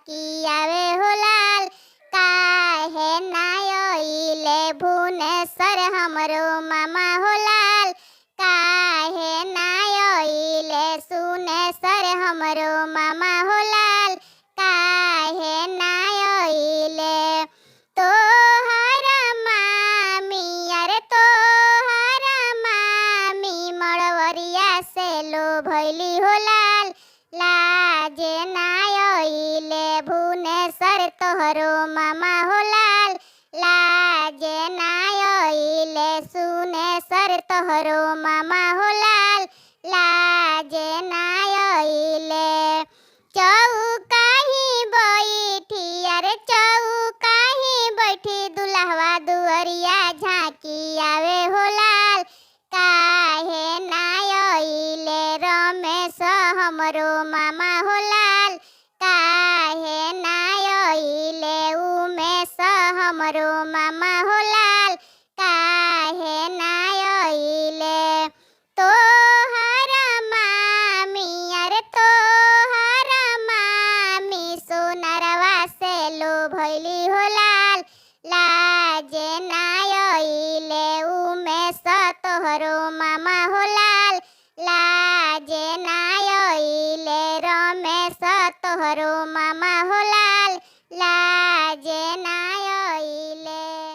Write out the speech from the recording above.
झांकी आवे हो लाल काहे ना आइले भुवनेश्वर हमरो मामा हो लाल काहे ना आइले सुनेश्वर हमरो मामा हो लाल काहे ना आइले तोहरा मामी अरे तोहरा मामी मड़वरिया से लो भैली हो लाल लाजे ना आइले भुवनेश्वर तोहरो मामा हो लाल लाजे ना आइले सुनेश्वर तोहरो मामा हो लाल लाजे ना आइले चौकाही बैठी अरे चौकाही बैठी दुल्हवा दुअरिया झांकी आवे हो लाल काहे ना आइले रमेश हमरो मामा हो लाल काहे ना आइले उमेश हमरो मामा हो लाल।